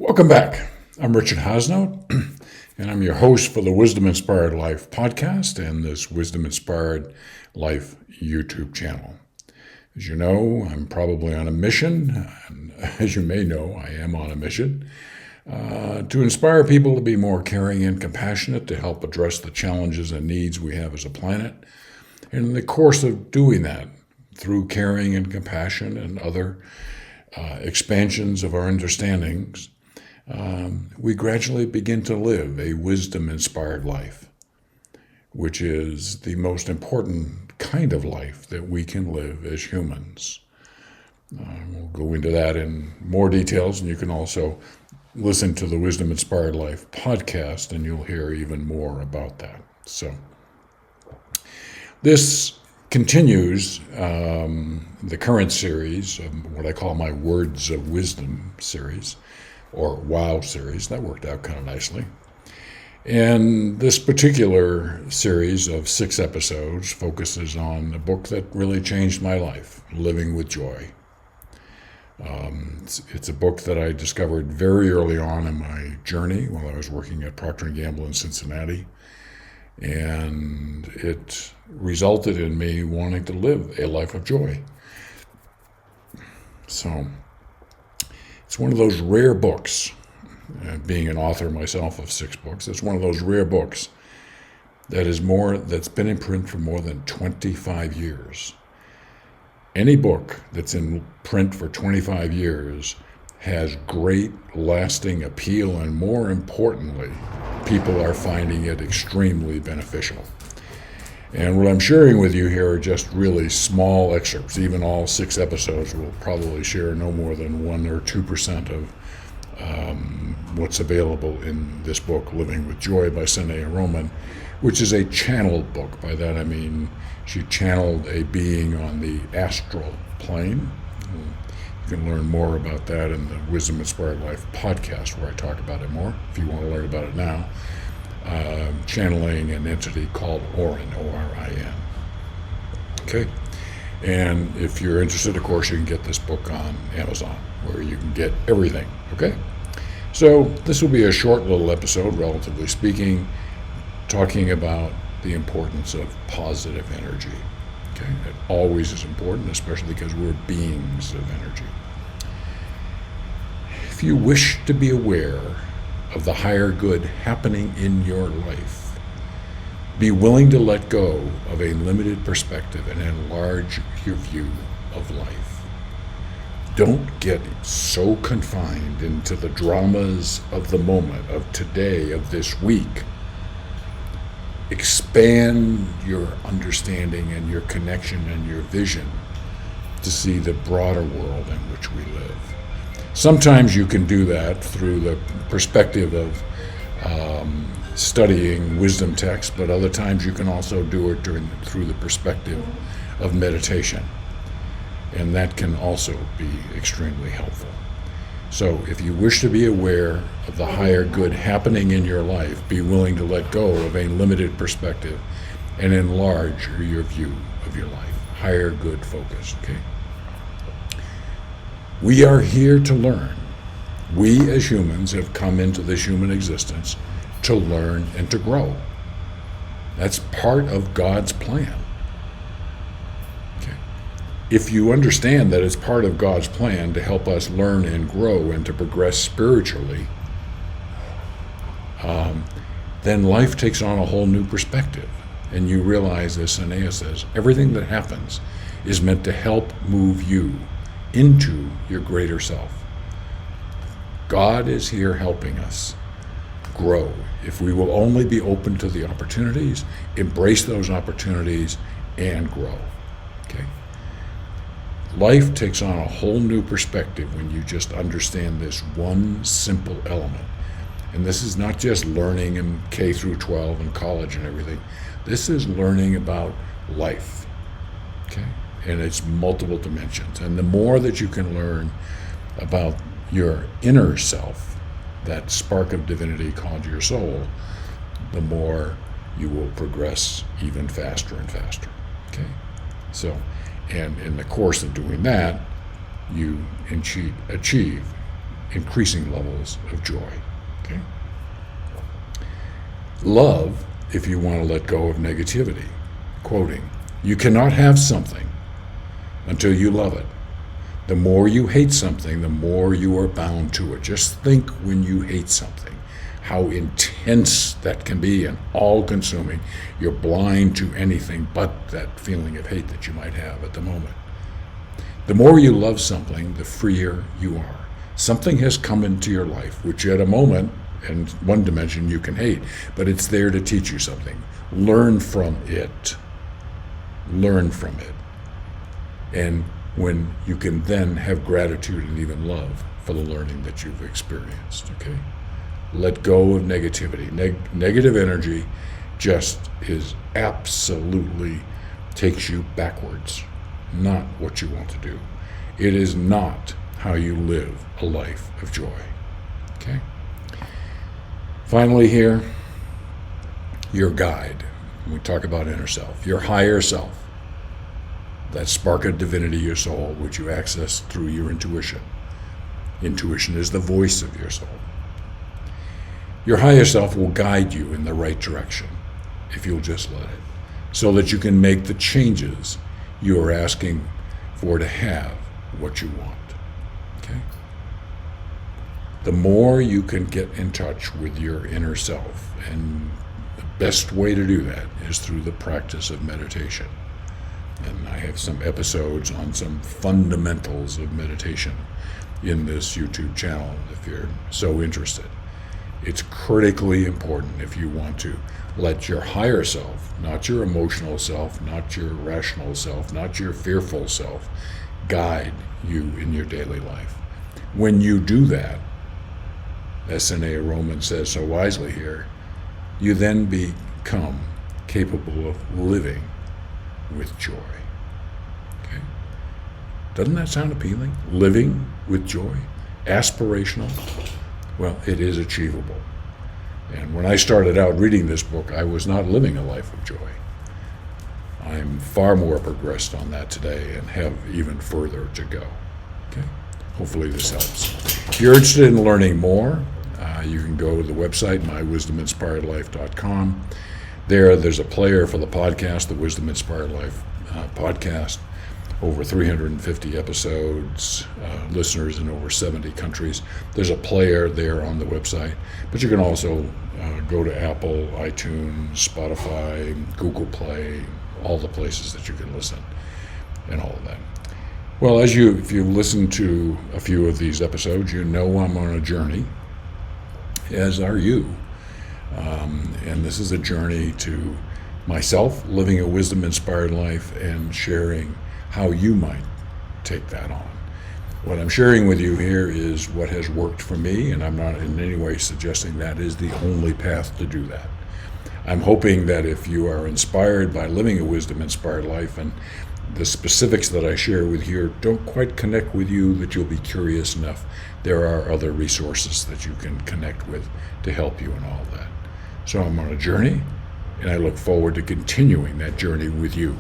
Welcome back. I'm Richard Hasnote, and I'm your host for the Wisdom Inspired Life podcast and this Wisdom Inspired Life YouTube channel. As you know, I'm probably on a mission, and as you may know, I am on a mission to inspire people to be more caring and compassionate, to help address the challenges and needs we have as a planet. And in the course of doing that, through caring and compassion and other expansions of our understandings, we gradually begin to live a wisdom-inspired life, which is the most important kind of life that we can live as humans. We'll go into that in more details, and you can also listen to the Wisdom Inspired Life podcast, and you'll hear even more about that. So this continues the current series of what I call my Words of Wisdom series, or WOW series. That worked out kind of nicely. And this particular series of 6 episodes focuses on a book that really changed my life, Living with Joy. It's a book that I discovered very early on in my journey while I was working at Procter & Gamble in Cincinnati. And it resulted in me wanting to live a life of joy. So it's one of those rare books, being an author myself of 6 books, it's one of those rare books that's been in print for more than 25 years. Any book that's in print for 25 years has great lasting appeal, and more importantly, people are finding it extremely beneficial. And what I'm sharing with you here are just really small excerpts. Even all 6 episodes will probably share no more than 1 or 2% of what's available in this book, Living with Joy by Sanaya Roman, which is a channeled book. By that I mean she channeled a being on the astral plane. You can learn more about that in the Wisdom Inspired Life podcast, where I talk about it more, if you want to learn about it now. Channeling an entity called Orin, O-R-I-N. Okay? And if you're interested, of course, you can get this book on Amazon, where you can get everything. Okay? So this will be a short little episode, relatively speaking, talking about the importance of positive energy. Okay? It always is important, especially because we're beings of energy. If you wish to be aware of the higher good happening in your life, be willing to let go of a limited perspective and enlarge your view of life. Don't get so confined into the dramas of the moment, of today, of this week. Expand your understanding and your connection and your vision to see the broader world in which we live. Sometimes you can do that through the perspective of studying wisdom texts, but other times you can also do it through the perspective of meditation. And that can also be extremely helpful. So if you wish to be aware of the higher good happening in your life, be willing to let go of a limited perspective and enlarge your view of your life. Higher good focus, okay? We are here to learn. We as humans have come into this human existence to learn and to grow. That's part of God's plan. Okay. If you understand that it's part of God's plan to help us learn and grow and to progress spiritually, then life takes on a whole new perspective. And you realize, as Sanaya says, everything that happens is meant to help move you into your greater self. God is here helping us grow. If we will only be open to the opportunities, embrace those opportunities, and grow. Okay? Life takes on a whole new perspective when you just understand this one simple element. And this is not just learning in K through 12 and college and everything. This is learning about life. Okay? And its multiple dimensions. And the more that you can learn about your inner self, that spark of divinity called your soul, the more you will progress even faster and faster. Okay? So, and in the course of doing that, you achieve increasing levels of joy. Okay? Love, if you want to let go of negativity. Quoting, "You cannot have something until you love it. The more you hate something, the more you are bound to it." Just think when you hate something, how intense that can be and all-consuming. You're blind to anything but that feeling of hate that you might have at the moment. The more you love something, the freer you are. Something has come into your life, which at a moment, in one dimension, you can hate, but it's there to teach you something. Learn from it. Learn from it. And when you can then have gratitude and even love for the learning that you've experienced, okay? Let go of negativity. Negative energy just is absolutely takes you backwards. Not what you want to do. It is not how you live a life of joy, okay? Finally here, your guide. When we talk about inner self, your higher self, that spark of divinity, your soul, which you access through your intuition. Intuition is the voice of your soul. Your higher self will guide you in the right direction if you'll just let it, so that you can make the changes you are asking for to have what you want. Okay? The more you can get in touch with your inner self, and the best way to do that is through the practice of meditation. And I have some episodes on some fundamentals of meditation in this YouTube channel if you're so interested. It's critically important if you want to let your higher self, not your emotional self, not your rational self, not your fearful self, guide you in your daily life. When you do that, as Sanaya Roman says so wisely here, you then become capable of living with joy. Okay? Doesn't that sound appealing? Living with joy? Aspirational? Well, it is achievable. And when I started out reading this book, I was not living a life of joy. I'm far more progressed on that today and have even further to go. Okay? Hopefully this helps. If you're interested in learning more, you can go to the website, mywisdominspiredlife.com. There's a player for the podcast, the Wisdom Inspired Life podcast. Over 350 episodes, listeners in over 70 countries. There's a player there on the website, but you can also go to Apple, iTunes, Spotify, Google Play, all the places that you can listen, and all of that. Well, if you've listened to a few of these episodes, you know I'm on a journey, as are you. And this is a journey to myself, living a wisdom-inspired life and sharing how you might take that on. What I'm sharing with you here is what has worked for me, and I'm not in any way suggesting that is the only path to do that. I'm hoping that if you are inspired by living a wisdom-inspired life and the specifics that I share with here don't quite connect with you, that you'll be curious enough. There are other resources that you can connect with to help you in all that. So I'm on a journey, and I look forward to continuing that journey with you.